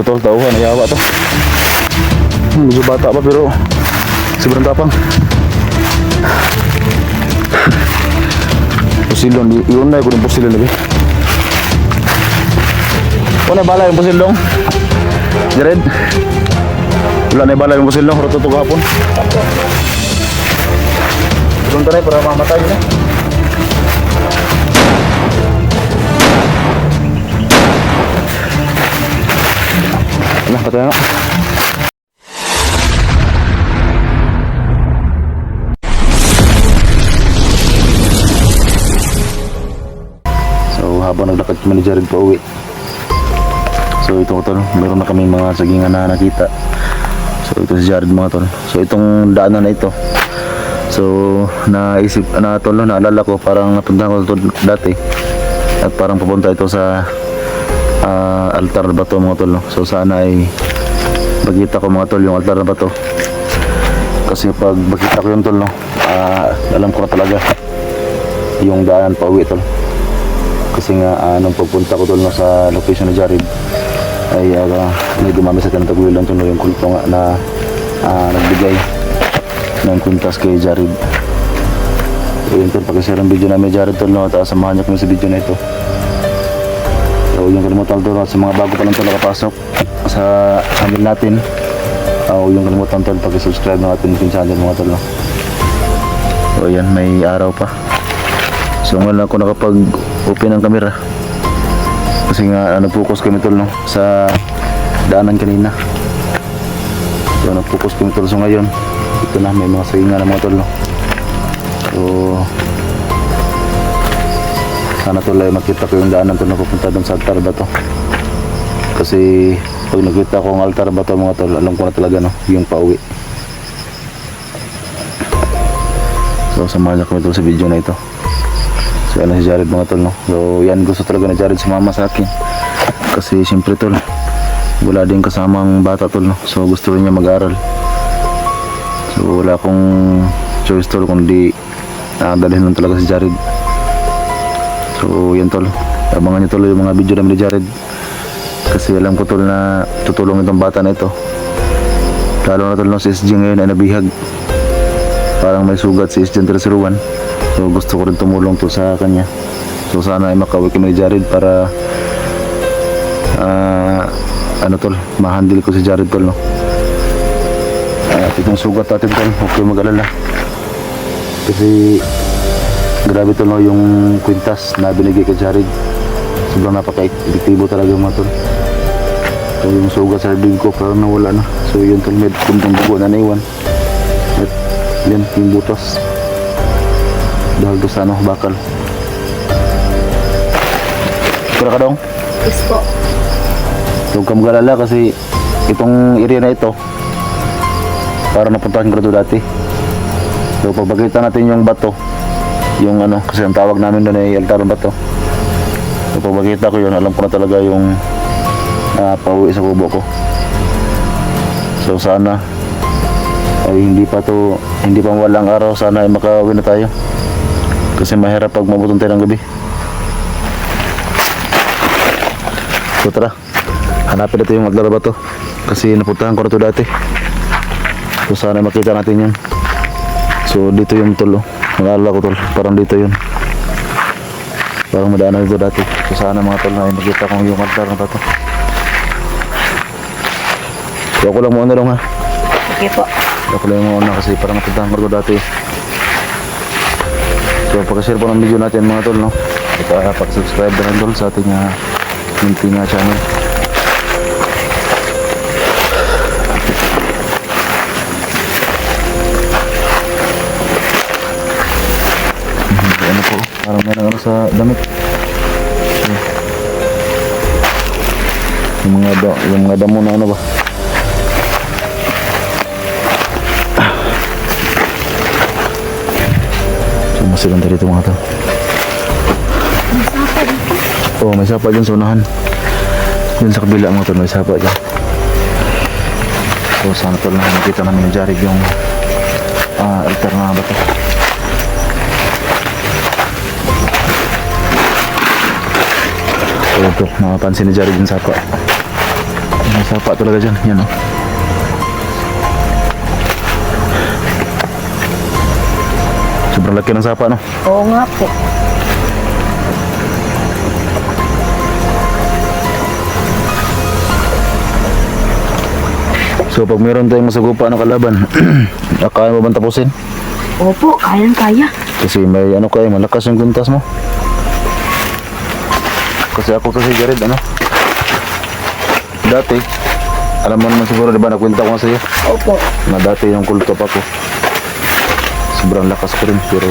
ko tol, tauhan, nayawa to. Medyo bata pa pero sobrang tapang. Pusilong, iyon na ko ng pusilong lagi. Wala bala yung pusilong? Jared? Wala na bala yung pusilong, roto to kahapon. Tulong tayo para mamatay na. Wala, patay na. So habang naglakad kami ni Jared pa uwi, so ito tol, meron na kami mga sagingan na nakita. So ito si Jared mga tol. So itong daanan na ito, so naisip na tol, naalala ko parang napuntahan ko ito dati. At parang papunta ito sa altar na bato mga tol. So sana ay bagita ko mga tol yung altar na bato. Kasi pag bagita ko yung tol, alam ko na talaga yung daanan pa uwi tol. Kasi nga nung pagpunta ko tol sa location ni Jared ay may gumamit sa tinatagwilan tol yung kulto nga na nagbigay ng kwintas kay Jared. So yun tol, pag-share ang video namin Jared tol, at samahan niyo kami sa video na ito. So yung kalimutan tol, sa mga bago pa lang tol nakapasok sa channel natin, yung kalimutan tol, pag-subscribe ng ating channel mga tol. So yan, may araw pa. So ngayon ako nakapag-open ng camera kasi nga nag-focus kami tol sa daanan kanina. So nag-focus kami tol. So ngayon ito na, may mga sainga na mga tol. So sana tol ay makita ko yung daanan tol na pupunta doon sa altar ba to. Kasi pag nakita ko ang altar ba to mga tol, alam ko na talaga yung pauwi. So samahan niyo kami tol sa video na ito. So yan si Jared mga tol So yan, gusto talaga na Jared sumama sa akin. Kasi siyempre tol, wala din kasamang bata tol So gusto rin niya mag-aral. So wala akong choice tol kundi dalhin lang talaga si Jared. So yan tol, abangan niyo tol yung mga video namin ni Jared. Kasi alam ko tol na tutulong itong bata na ito. Lalo na tol si SG ngayon ay nabihag. Parang may sugat si SG Terceruan. So gusto ko rin tumulong to sa kanya. So sana ay makauwi kami ni Jared para tol, ma-handle ko si Jared tol At itong sugat natin tol, huwag kayo mag-alala. Kasi grabe tol yung kwintas na binigay kay Jared. Sobrang napaka-epektibo talaga mga tol. So yung sugat sa bibig ko parang nawala na. So yun tol, may kuntong dugo na naiwan. At yan, yung butas dahil doon sa bakal. Pura ka dong? Yes po. Huwag ka mag-alala kasi itong area na ito para napuntahan ko ito dati. So pagpagkita natin yung bato, yung kasi ang tawag namin doon ay altar ng bato. So pagpagkita ko yun, alam ko na talaga yung pauwi sa kubo ko. So sana ay hindi pa walang araw, sana ay makauwi na tayo. Kasi mahirap pag mabutong tayo ng gabi. So tara, hanapin natin yung altar ba to. Kasi napuntahan ko na ito dati. So sana makita natin yun. So dito yung tol Nalala ko tol, parang dito yun. Parang madaanan dito dati. So sana mga tol ay makita kong yung altar na to. So ako lang muna dong ha. Okay po. Ako lang muna kasi parang napuntahan ko ito dati. So pag-share po ng video natin mga tol at pag-subscribe na rin tol sa ating munting channel. Ano po, parang meron sa damit. Yung mga damo na ba. Masilan dito mga to. May sapa dito? Oo, may sapa dyan sa unahan. Dyan sa kabila mga to, may sapa dyan. So sana to lang nakita namin yung Jared yung altar na bato. So ito, nakapansin ni Jared yung sapa. Sapa talaga dyan. Yan, oh. Sobrang laki ng sapa, no? Oo nga po. So pag meron tayong masagupa ng kalaban, kaya mo bang tapusin? Opo, kayang-kaya. Kasi may ano kayo, malakas yung guntas mo. Kasi ako kasi Jared, ano? Dati, alam mo naman siguro, di ba, nakwenta ko nga sa'yo, Opo. na dati yung kultop ako. Sobrang lakas ko rin, pero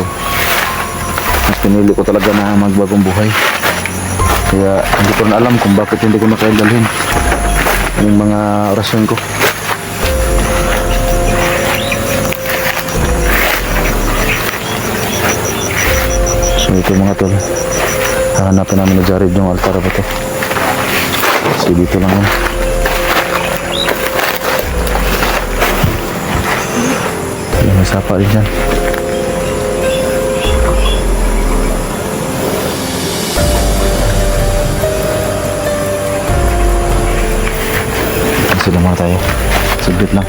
mas pinili ko talaga na magbagong buhay. Kaya hindi ko na alam kung bakit hindi ko nakaindalhin yung mga orasyon ko. So ito mga tol, hahanapin namin na Jared yung altar ba to. Kasi dito lang yun. Ayan, may sapa rin dyan. Kasi lang muna tayo. Saglit lang.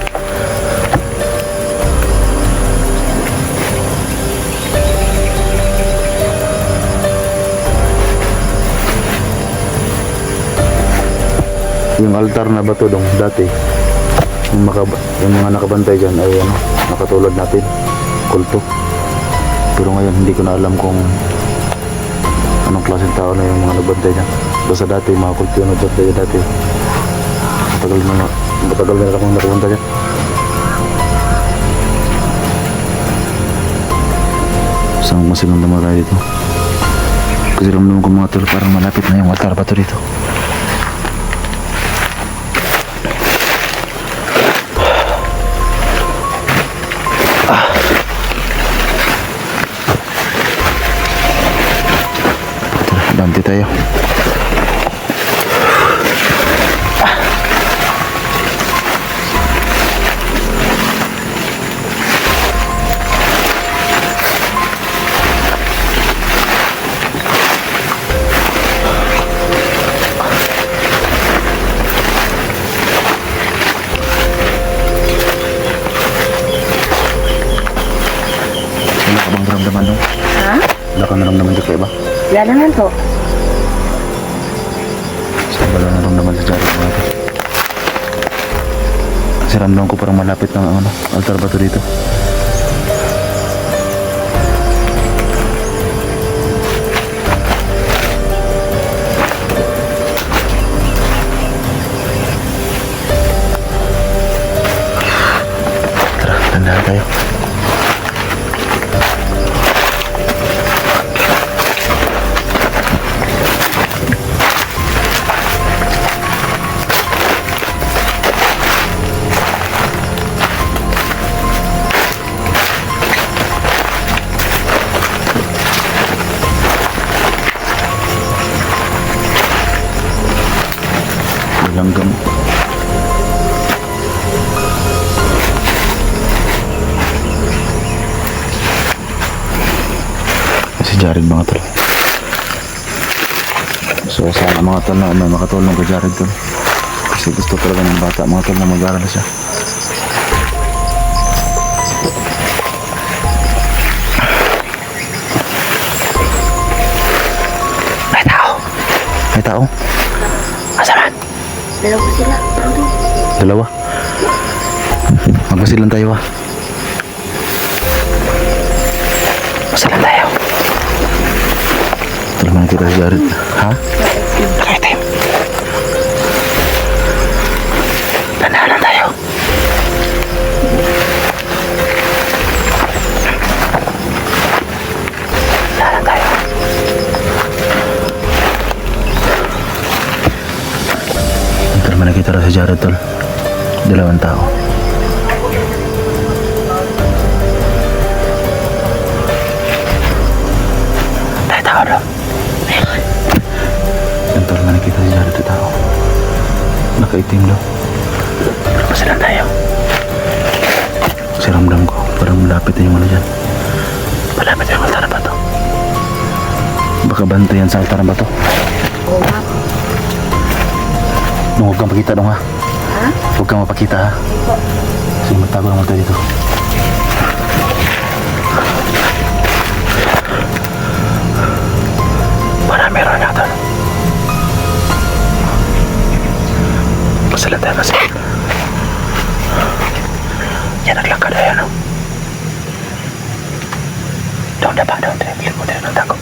Yung altar na bato dong dati, yung mga nakabantay dyan ay ano, nakatulad natin, kulto. Pero ngayon hindi ko na alam kung anong klaseng tao na yung mga nagbantay dyan. Basta dati mga kulto yung nagbantay dyan dati. Matagal na akong nakabantay dyan. Isang masinong naman tayo dito. Kasi ramdam ko mga tol, parang malapit na yung altar bato dito. Banti tayo. Wala ka bang naramdaman dong? Ha? Wala ka naramdaman dito ba? Wala naman po. Wala na rin naman sa Jared natin. Kasi ramdam ko parang malapit ng ano, altar bato dito. Tara, tandaan tayo. Langgam. Si Jared mga tol. So sana mga tol na may makatulong kay Jared tol. Kasi gusto talaga ng bata mga tol na mag-aaral siya. May tao. May tao. Asaman. Dalawa sila. Ano? Dalawa. Magpasilan tayo ah. Pasilan tayo. Tulaman kita si Jared. Ha? Nakaitim. Tandaan tayo. Tandaan tayo. Tulaman na kita si Jared tol. Dalawang tao. Tayo tao daw. Yung tol na nakita si Jared tao. Nakaitim daw. Pero pasilan tayo. Kasi ramdam ko parang malapit na yung ano dyan. Malapit na yung altar na bato. Baka bantayan sa altar na bato. Oo nga po. Nung huwag kang pakita dong ha. Ha? Huwag kang mapakita ha. Opo. Sige, magtago naman tayo dito. Para meron nga ito. Masalan tayo, masalan. Yan, naglangkad ay ano. Daon na ba? Daon tayo. Bilik mo tayo ng tago.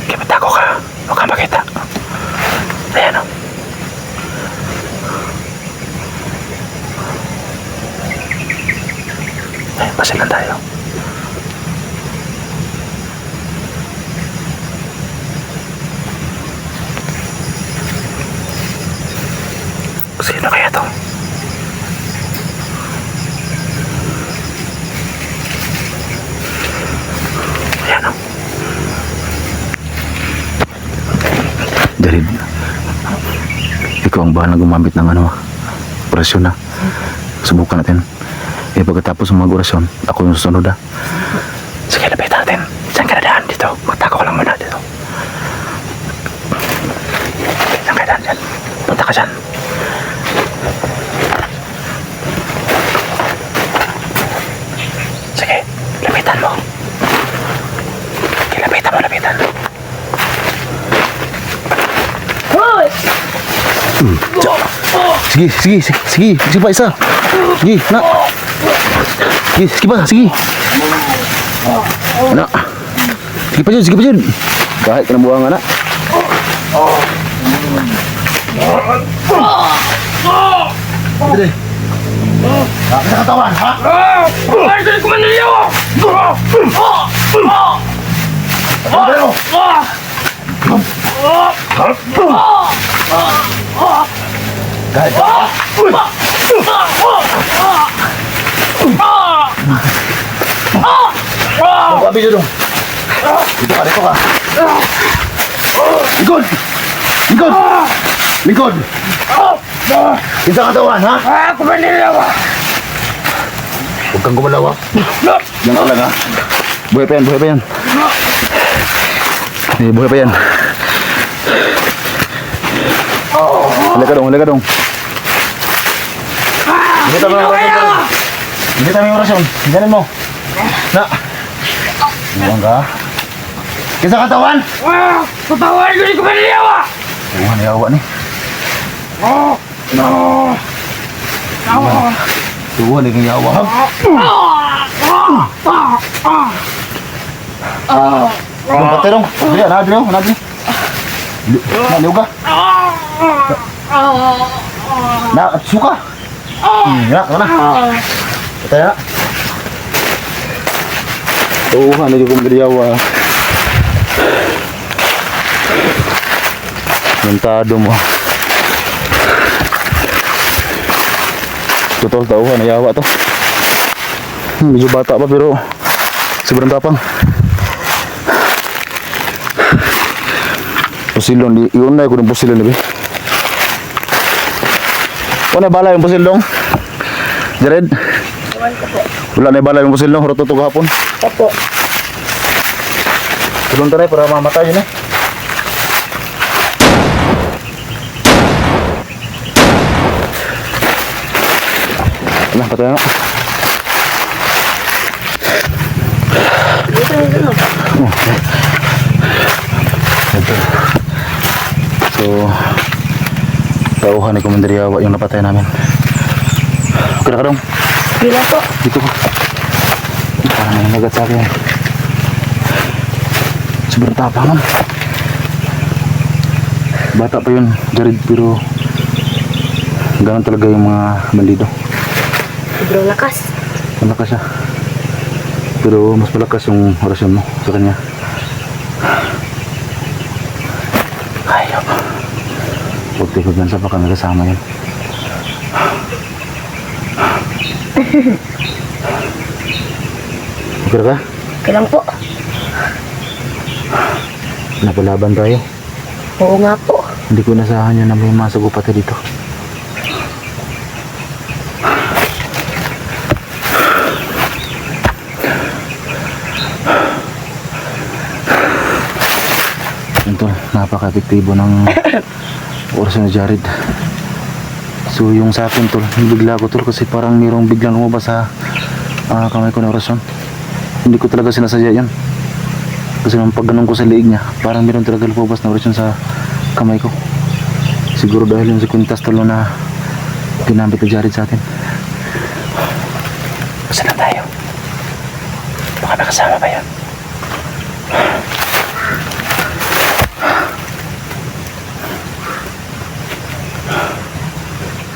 Okay, magtago ka. Huwag kang makita. Ayan o. Ay, masalan tayo. Sino kaya to? Ayan o. Jared, ikaw ang bahala gumamit ng ano, orasyon na. Subukan natin. Eh pagkatapos ng mga orasyon, ako yung susunod ha. Sige, lapitan natin. Saan ka nadaan dito? Magtago ko lang muna dito. Saan ka nadaan dyan? Punta ka dyan. Sige, lapitan mo. Okay, lapitan mo, lapitan. Sige, sige, sige, sige, sige pa isa. Sige, nak. Sige, sige pa, sige. Nak. Sige pa dyan, sige pa dyan. Kahit ka na buwang anak. Sige. Sa katawan, ha? Ay, dali ko man niliyaw! Kahit ka. Babi dyan dong. Dito ka, dito ka. Likod! Likod! Likod! Sa katawan, ha? Ako man niliyaw! Huwag kang gumalaw, ha? Yan ka lang, ha? Buhay pa yan, buhay pa yan. Eh, buhay pa yan. Halika dong, halika dong. Hindi tayo yung orasyon. Hindi tayo yung orasyon. Ganun mo. Na. Buwang ka. Kisa katawan. Patawari ko, di ko man niliyaw! Buwan, yawa ni. Buwan, ikang yawa, ha? Dong, patay dong. Dili, nadli, nadli. Naliw ka. Na, suka. Ya, mana? Patay na. Tuhan, hindi ko magdiyawa. Mentado mo. Totoo, tauhan, nayawa to. Medyo bata pa pero sobrang tapang. Pusilong, iunay ko ng pusilong na ba? Wala na bala yung pusilong? Jared? Iwan ko po. Wala na bala yung pusilong? Hurot ito kahapon? Opo. Tulong tayo para mamatay yun eh. Alah, patay na. Dito yung ano. Ito. So, tauhan ni Commander Yawa yung napatay namin. Okay na ka dong. Bila po. Dito ko. Parang may nagat sa akin. Sobrang tapang. Bata pa yun, Jared, pero ganun talaga yung mga bandido. Sobrang lakas. Malakas siya. Pero mas malakas yung orasyon mo sa kanya. Ayaw. Huwag tayo gansa pa kami kasama yan. Okay ka? Okay lang po. Napalaban tayo. Oo nga po. Hindi ko nasahan yun na may masagupate dito. Ito, napaka-epektibo ng orasyon ni Jared. So yung sa akin tol, bigla ko tol kasi parang mayroong biglang lumabas sa kamay ko na orasyon. Hindi ko talaga sinasadya yan. Kasi nung pag ganun ko sa liig niya, parang mayroong talaga lumabas na orasyon sa kamay ko. Siguro dahil yung si Quintas tol na ginamit ni Jared sa atin. Saan na tayo? Baka nakasama ba yan?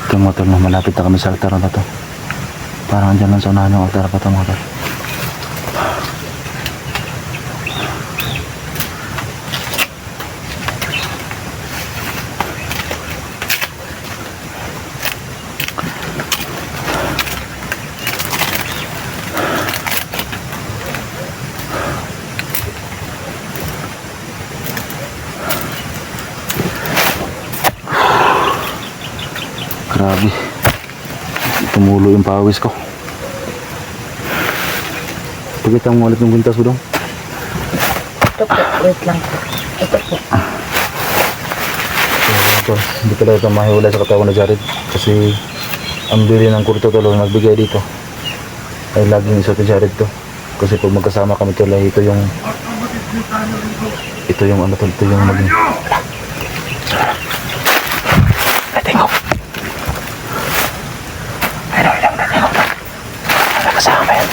Ito mga tol, malapit na kami sa altar na to. Parang andyan lang sa unahan yung altar pa ito mga tol. Grabe. Tumulo yung pawis ko. Pagkita mo ulit ng Quintas mo dong. Ito po, wait lang po. Ito po. So, hindi talaga ito mahiwalay sa katawan ni Jared. Kasi ang bili ng kurto tolo na nagbigay dito ay laging isa ni Jared to. Kasi pag magkasama kami tolo, ito yung ano tol, ito yung maging natingok. Ano lang natingok tol. Nakasama yan.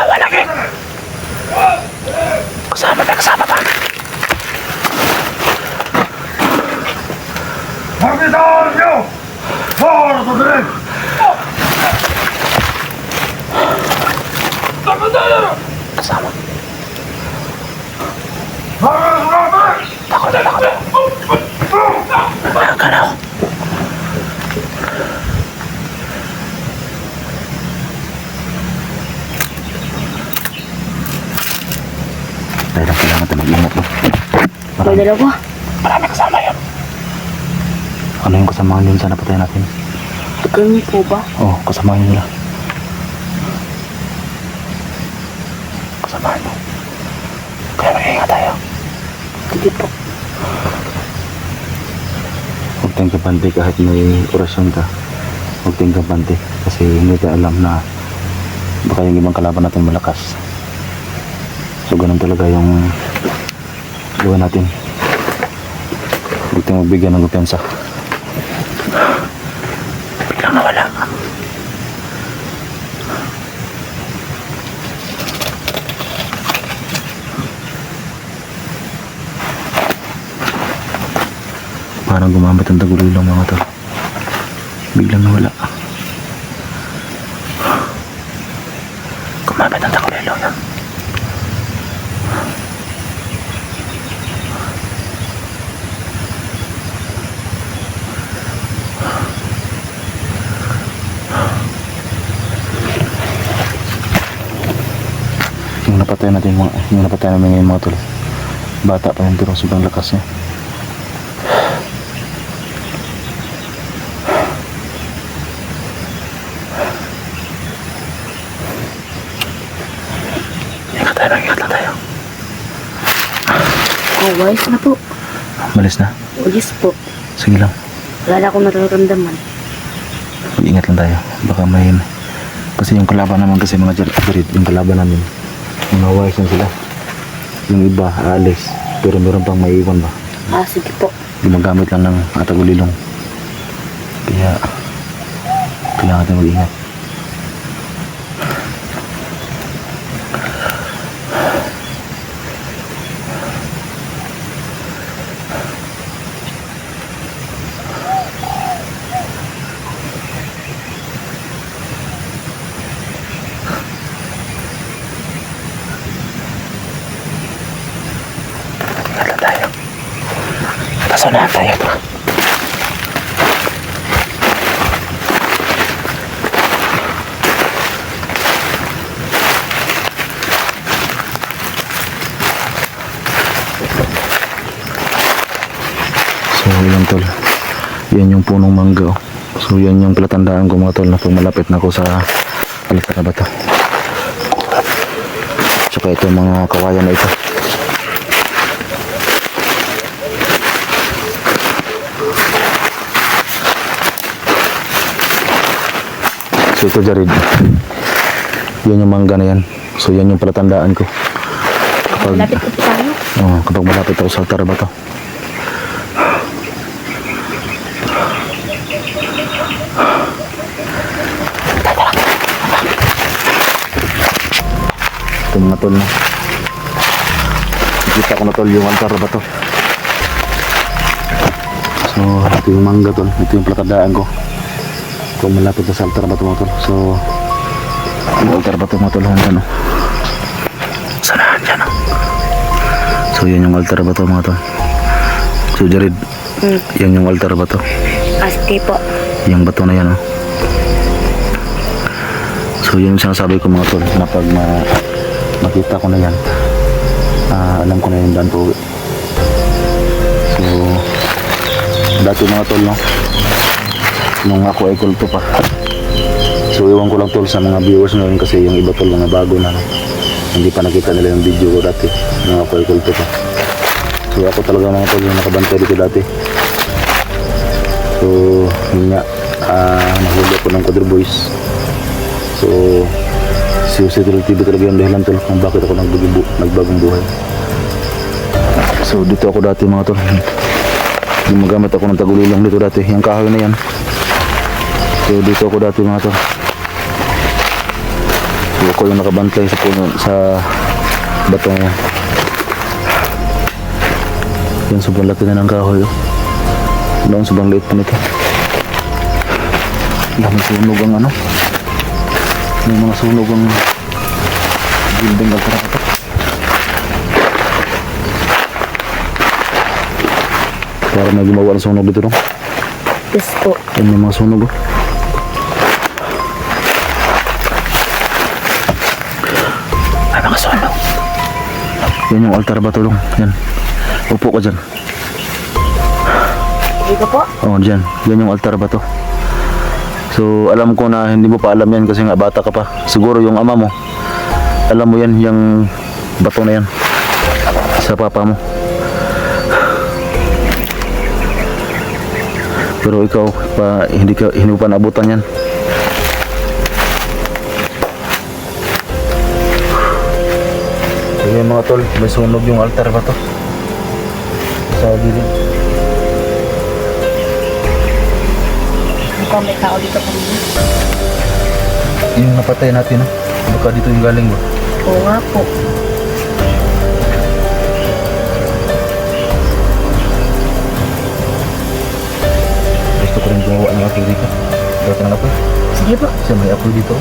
Wala kayo. Kasama pa. Magitan niyo! Para sa dilim! Kasama. Para sa natin! Takot na. Nakakalaw. Dahil lang kailangan tayo mag-ingat mo. May dalawa. Marami kasama yun. Ano yung kasamahan yun sa napatay natin? Ganun po ba? Oo, kasamahan yun nila. Kasamahan mo. Kaya mag-ingat tayo. Sige po. Huwag tayong kabante kahit may orasyon ka. Huwag tayong kabante kasi hindi tayo alam na baka yung ibang kalaban natin malakas. So ganun talaga yung gawin natin. Huwag tayong magbigyan ng kumpiyansa. Biglang nawala. Parang gumamit ang tagulilong mga tol. Biglang nawala. Gumamit ang tagulilong yan. Yung napatay namin ngayon mga tol. Bata pa yun pero sobrang lakas niya. Ingat lang tayo. Oh, wise na po. Malis na. Wise po. Sige lang. Wala na akong nararamdaman. Mag-ingat lang tayo. Baka may... Kasi yung kalaban naman kasi mga Jared, yung kalaban namin, mga wise na sila. Yung iba, aalis. Pero meron pang maiiwan ba? Sige po. Gumagamit lang ng atagulilong. Kaya, kailangan natin mag-ingat. Ingat lang tayo. Pasunahan tayo ito. So yan tol, yan yung punong mangga oh. So yan yung palatandaan ko mga tol na pag malapit na ako sa altar ba to? Tsaka ito mga kawayan na ito. So ito Jared, yan yung mangga na yan. So yan yung palatandaan ko kapag, Lapit ko tayo. kapag malapit ako sa altar ba to. Ito mga tol na nakita ko na tol yung altar ba to. So ito yung mangga tol, ito yung palatandaan ko kung malapit na sa altar ba to mga tol. So yung altar ba to mga tol, hanggang sana dyan o. So yan yung altar ba to mga tol. So Jared, yan yung altar ba to, Asti po. yung bato na yan o. So yun yung sinasabi ko mga tol, na pag makita ko na yan, alam ko na yung daan po uwi. So dati mga tol no, nung ako ay kulto pa. So iwan ko lang tol sa mga viewers ngayon kasi yung iba tol mga bago na no, hindi pa nakita nila yung video ko dati nung ako ay kulto pa. So ako talaga mga tol yung nakabantay dito dati. So yun nga, nahuli ako ng Quadro Boys. So si Jose Tol TV talaga yung dahilan tol kung bakit ako nagbagong buhay. So dito ako dati mga tol, gumagamit ako ng tagulilong dito dati, yung kahoy na yan. So dito ako dati mga tol. So ako yung nakabantay sa puno, sa bato na yan. Yan, sobrang laki na ng kahoy oh. Doon sobrang liit pa nito. Dami sunog ang ano, may mga sunog ang building altar ba to. Para may gumawa ng sunog dito no. Yes po. Yan may mga sunog oh. Ay mga sunog. Yan yung altar ba to dong? Yan. Upo ka dyan. Dito po. Oh dyan. Yan yung altar ba to. So alam ko na hindi mo pa alam yan kasi nga bata ka pa. Siguro yung ama mo, alam mo yan, yung bato na yan sa papa mo. Pero ikaw pa hindi mo pa naabutan yan. So yung mga tol, may sunog yung altar ba to sa gilid. Mukhang may tao dito po. Yung napatay natin ha, baka dito yung galing ba? Oo nga po. Gusto ko rin gumawa ng apoy dito. Dito ng apoy. Sige po. Kasi may apoy dito.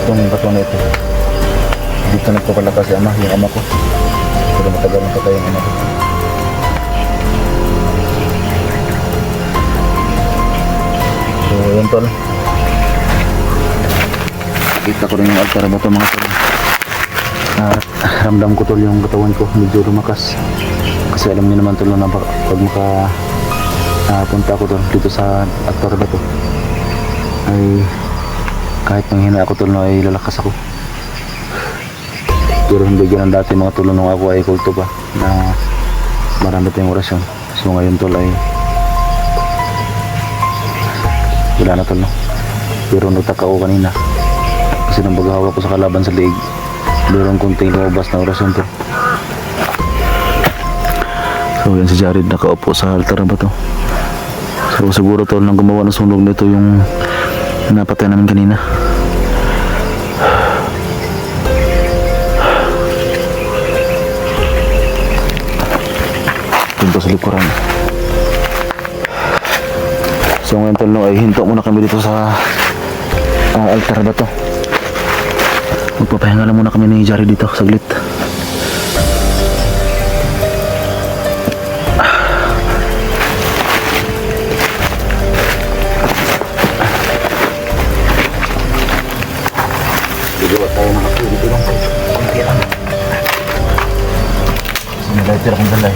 Itong bato na ito, dito nagpapalakas si ama, yung ama ko. Pero matagal na patay yung ama ko. So yun tol, kita ko rin yung altar ba ito mga tol. Ramdam ko tol yung katawan ko medyo lumakas. Kasi alam niyo naman tol na pag punta ako tol dito sa altar ba ito, ay kahit manghina ako tol no, ay lalakas ako. Pero hindi ganun dati mga tol nung ako ay kulto pa na marami tayong orasyon. So ngayon tol ay wala na tol no. Pero nagtaka ako kanina kasi nang baghawak ko sa kalaban sa leeg, meron konting lumabas na orasyon tol. So yan si Jared nakaupo sa altar ba to. So siguro tol nang gumawa ng sunog nito yung napatay namin kanina. Dito sa likuran. So ngayon tol no, ay hinto muna kami dito sa altar ba to. Magpapahinga lang muna kami ni Jared dito saglit. Gawa tayo ng apoy dito lang. Kunti lang. Sinalighter akong dalay.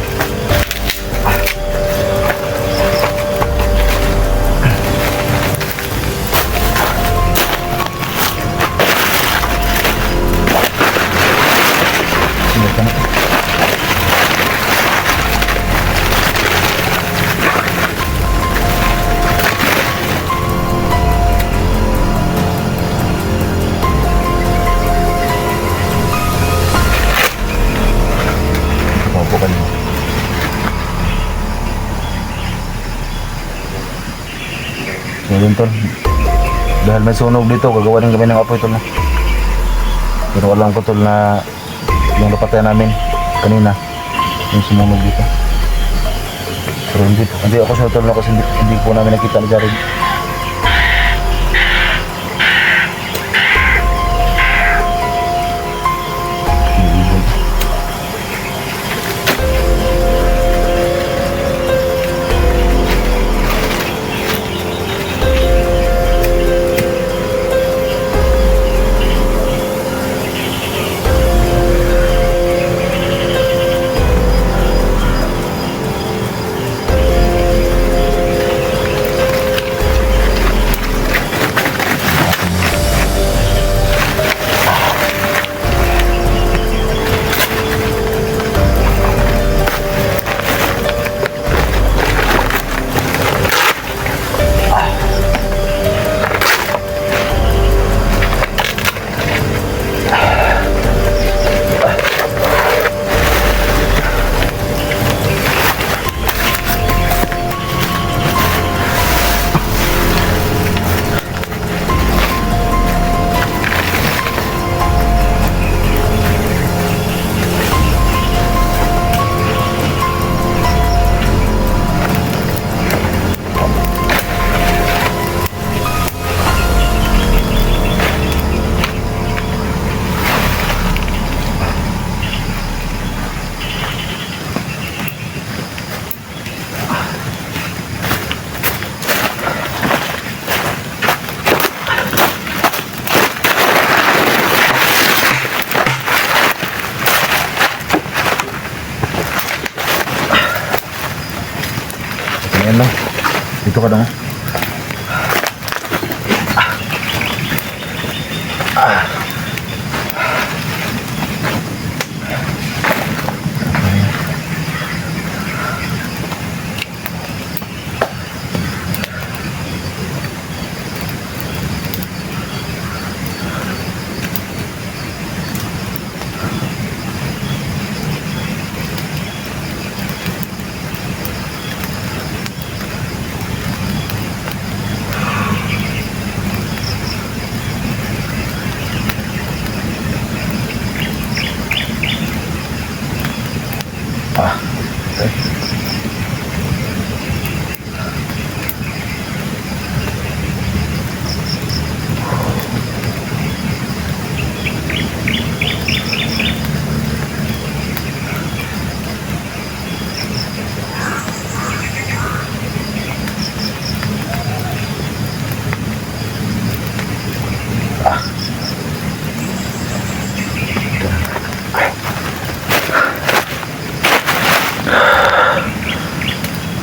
yun tol. Dahil may sunog dito, gagawa din kami ng apoy tol. Pero alam ko tol na yung napatayan namin kanina, yung sumunog dito. Pero hindi ako sure tol kasi hindi po namin nakita ni Jared. Ayan lang. Dito ka dong.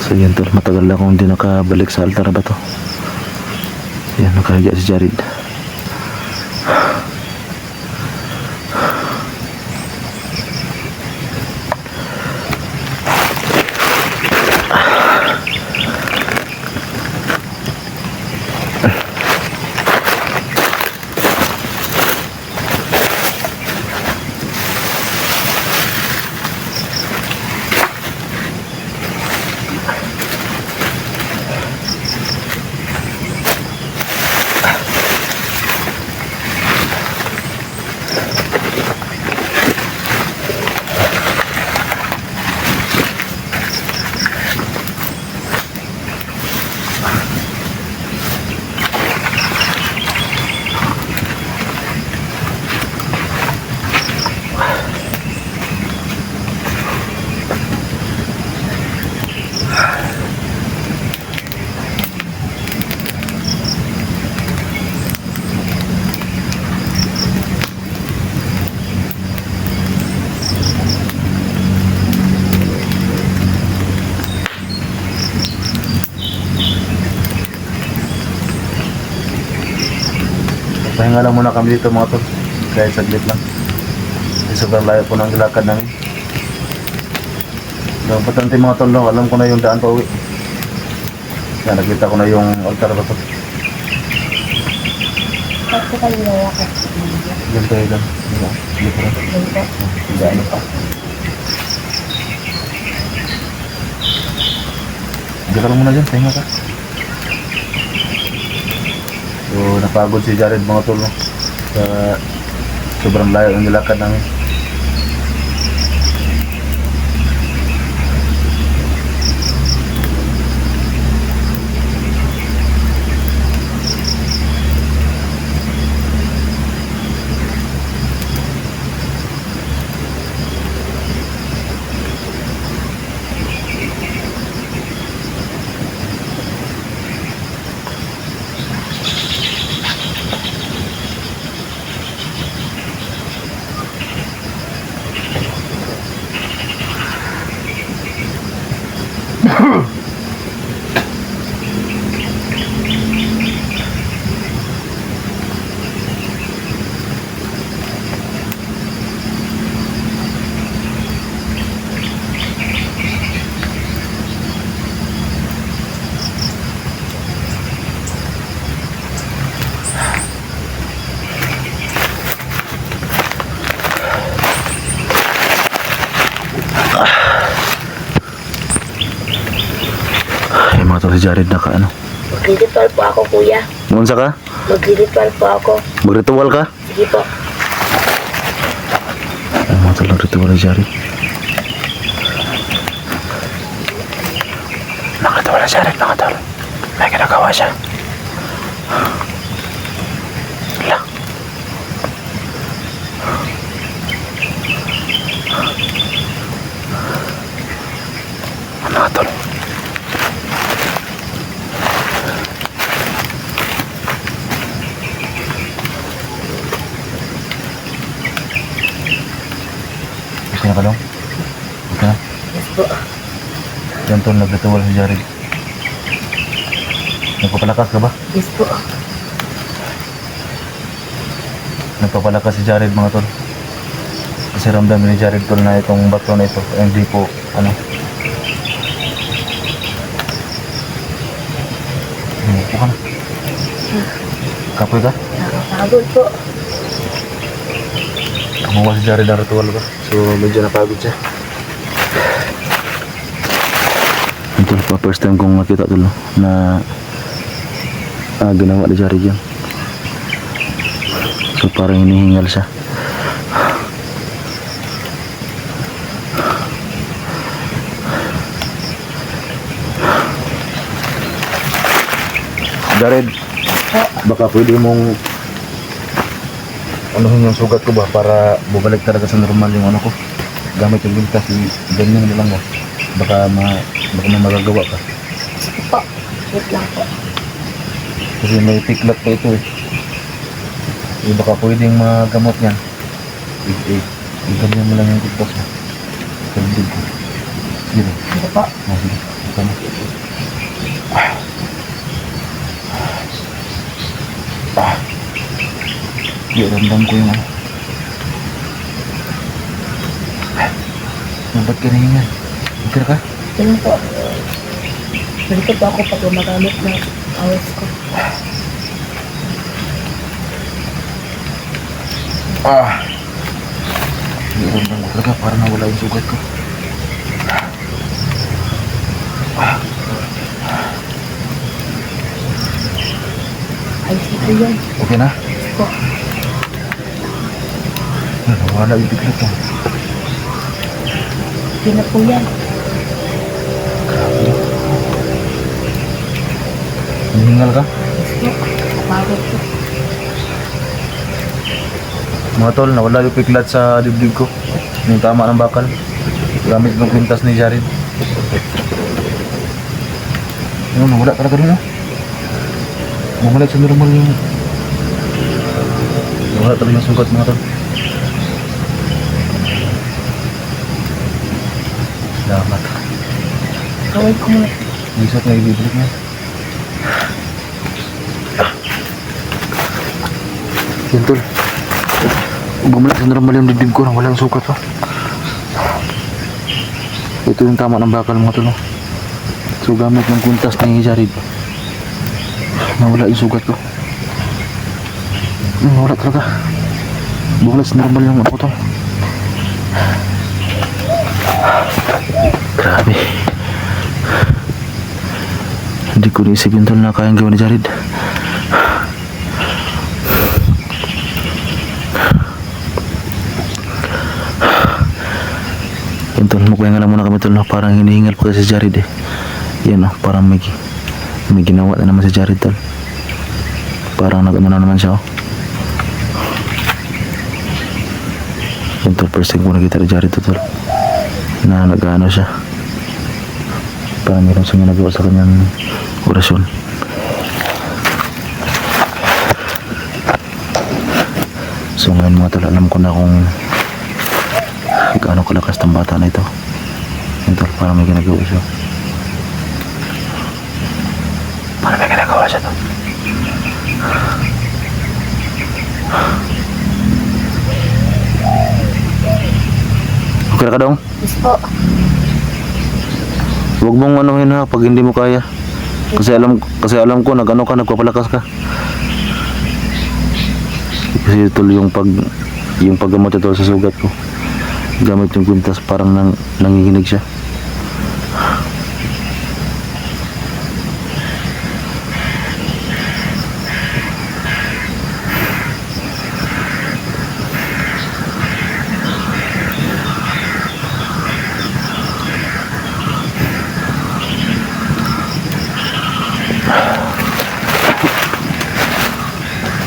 So yan tol, matagal na akong hindi nakabalik sa altar ba to. Yan, nakahiga si Jared. Pahinga lang muna kami dito mga tol. Kahit saglit lang. Sobrang layo po ng lakad namin. So, patante mga tol, no? Alam ko na yung daan pa uwi. Yan, nakita ko na yung altar ba to. Ba't ko kayo lalakad? Diyan tayo lang. Dito rin. Dito? Daan pa. Diyan ka lang muna dyan. Pahinga ka. So napagod si Jared mga tol, no? Sa sobrang layo ng nilakad namin. Ay mga tol, si Jared naka ano. Maglilitual po ako, kuya. Munsa ka? Maglilitual po ako. Magritual ka? Sige po. Ay mga tol, nagritual si Jared. Nagritual si Jared mga tol. May ginagawa siya. Wala. Mga tol. Okay na ka lang? Okay na? Yes po. Yan tol, nagritual si Jared. Nagpapalakas ka ba? Yes po. Nagpapalakas si Jared mga tol. Kasi ramdam ni Jared tol na itong bato na ito ay hindi po ano. Upo ka na. Kapoy ka? Nakakapagod po. Kumuha si Jared ng ritual ba? So medyo napagod siya. Ito pa first time kong makita tol no, na ginawa ni Jared yan. So parang hinihingal siya. Jared, baka pwede mong anuhin yung sugat ko ba para bumalik talaga sa normal yung ano ko. Gamit yung bintas, ganyan na lang ba? Baka may magagawa ka. Sige po. Wait lang po. Kasi may tiklat pa ito eh. Baka pwedeng magamot yan. Ganyan mo lang yung tiktas mo. Kalindid ko. Sige. Sige po. Sige. Ito mo. Di, ramdam ko yung ano. Ba't ka nahingan? Okay ka? Sige po. Dito po ako pag gumagamit ng hours ko. Di, ramdam ko talaga. Parang nawala yung sugat ko. Ayos na po yan. Okay na? Po. Nawala yung bigla to. Sige na po yan. Hinihingal ka? Yes po. Kapagod po. Mga tol, nawala yung piklat sa dibdib ko. Yung tama ng bakal. Gamit ng kwintas ni Jared. Yun, nawala talaga rin ah. Bumalik sa normal yung... Nawala talaga yung sugat mga tol. Salamat. Kaway ko muna. Isat na ibibalik niya. Yun tol. Bumalik sa normal yung dibdib ko nang walang sugat pa. Ito yung tama ng bakal mga tol. So gamit ng kuntas ni Jared, nawala yung sugat ko. Nawala talaga. Bumalik sa normal yung ano ko tol. Grabe. Hindi ko naisipin tol na kayang gawin ni Jared. tol, magpahinga lang muna kami tol, no? Parang hinihingal po kasi si Jared eh. Yan oh, parang may ginawa na naman si Jared tol. Parang nag-ano na naman siya oh. Yan tol, first time ko nakita ni Jared to tol. Na nag-ano siya. Parang meron siyang ginagawa sa kanyang orasyon. So ngayon mga tol, alam ko na kung gaano kalakas ng bata na ito. Yan tol, parang may ginagawa siya. Parang may ginagawa siya tol. Okay na ka dong? Yes po. Huwag mong anuhin ha pag hindi mo kaya. Kasi alam ko nag-ano ka, nagpapalakas ka. Kasi tol yung paggamot ito sa sugat ko. Gamit yung kwintas, parang nanginginig siya.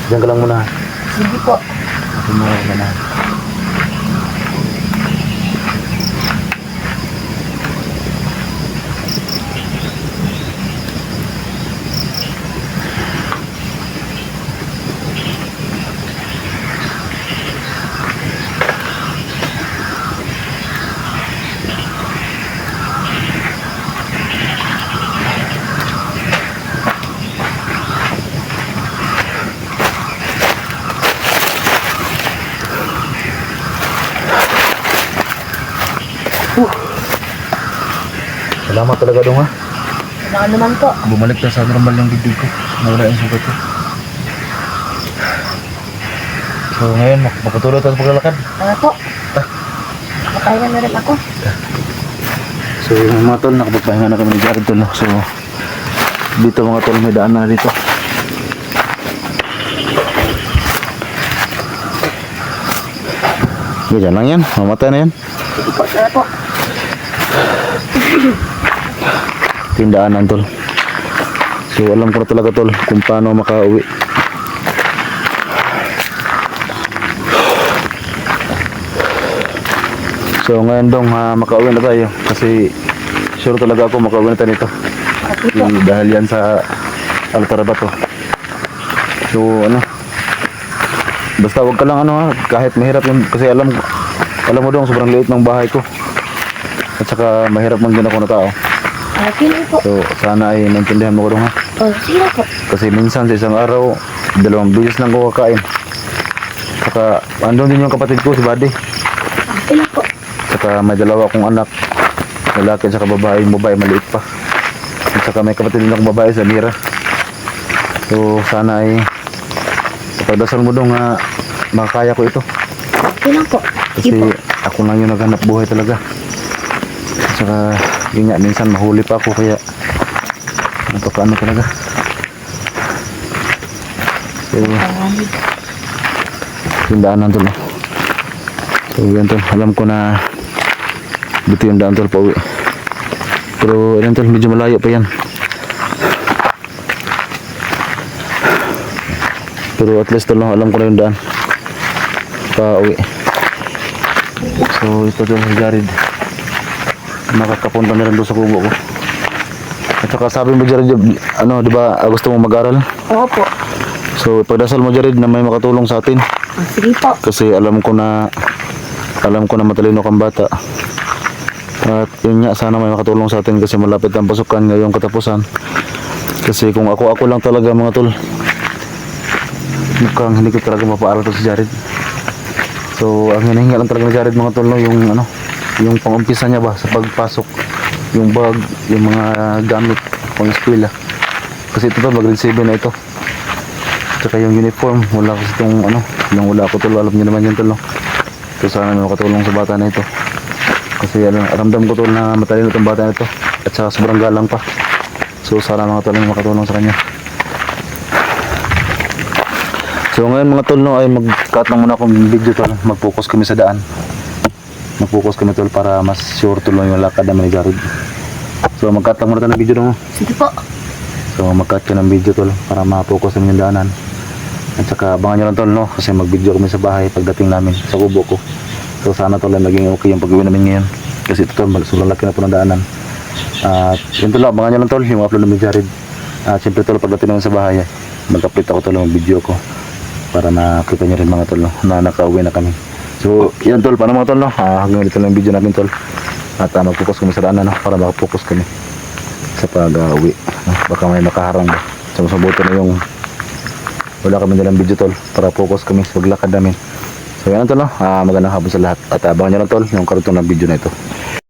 Diyan ka lang muna. Sige po. Tumawag ka na. Salamat talaga dong ha. Wala naman po. Bumalik na sa normal yung dibdib ko. Nawala yung sugat ko. So ngayon, makapatuloy tayo sa paglalakad. Ano po? Makahinga na rin ako. So yung mga tol, nakapagpahinga na kami ni Jared tol. So dito mga tol, may daan na dito. Ganyan lang yan, mamatay na yan. Sige po, sana po. Tindaanan tol. So alam ko na talaga tol kung paano makauwi. So ngayon dong makauwi na tayo kasi sure talaga ako makauwi na tayo nito. Dahil yan sa Altarabato. So ano, basta wag ka lang ano ha, kahit mahirap yun kasi alam mo dong sobrang liit ng bahay ko. At saka mahirap man din ako na tao. Okay lang po. So sana ay naintindihan mo ko dong ha. Oh, sige na po. Kasi minsan sa isang araw, 2 beses lang ko kakain. Saka andun din yung kapatid ko si Buddy. Okay lang po. Saka may 2 akong anak. Lalaki at saka babae. Yung babae maliit pa. At saka may kapatid din akong babae sa Mira. So sana ay pagdasal mo dong makakaya ko ito. Okay lang po. Kasi Sige po. ako lang yung naghanap buhay talaga. At saka yun nga, minsan mahuli pa ako kaya napakaano talaga. So yung daanan tol. So yan tol, alam ko na dito yung daan tol pa uwi. Pero yan tol, medyo malayo pa yan. Pero at least tol, alam ko na yung daan pa uwi. So ito tol, si Jared makakapunta na rin doon sa kubo ko. At saka sabi mo Jared, ano, di ba gusto mo mag-aral? Oo po. So pagdasal mo Jared na may makatulong sa atin. Oh, sige po. Kasi alam ko na matalino kang bata. At yun nga, sana may makatulong sa atin kasi malapit ang pasukan ngayong katapusan. Kasi kung ako lang talaga mga tol, mukhang hindi ko talaga mapaaral to si Jared. So ang hinihinga lang talaga ni Jared mga tol, no, yung pang-umpisa niya ba sa pagpasok, yung bag, yung mga gamit pang eskwela. Kasi ito ba grade 7 na ito. Tsaka yung uniform, wala kasi itong ano, yung wala ko tol, alam niyo naman yun tol, no? So sana may makatulong sa bata na ito. Kasi ramdam ko tol na matalino itong bata na ito. At saka sobrang galang pa. So sana mga tol makatulong sa kanya. So ngayon mga tol, no, ay mag-cut lang muna akong video tol. Mag-focus kami sa daan. mag-focus kami tol para mas sure tol yung lakad namin ni Jared. So mag-cut lang muna tayo ng video no. Sige po. So mag-cut ka ng video tol para ma-focus namin yung daanan. At saka abangan nyo lang tol no, kasi mag-video kami sa bahay pagdating namin sa kubo ko. So sana tol ay maging okay yung pag-uwi namin ngayon. Kasi ito tol, sobrang laki na po ng daanan. At yun tol, abangan nyo lang tol yung upload namin ni Jared. At syempre tol, pagdating namin sa bahay, mag-update ako tol ng video ko para nakita nyo rin mga tol no, na nakauwi na kami. So yan tol, paano mga tol no, hanggang dito lang yung video namin tol. At mag-focus kami sa daanan no, para mag-focus kami sa pag-uwi. Baka may makaharang ba. So mabuti na yung wala kami nilang video tol para focus kami sa paglakad namin. So yan tol no, magandang hapon sa lahat. At abangan nyo lang tol yung karutong ng video na ito.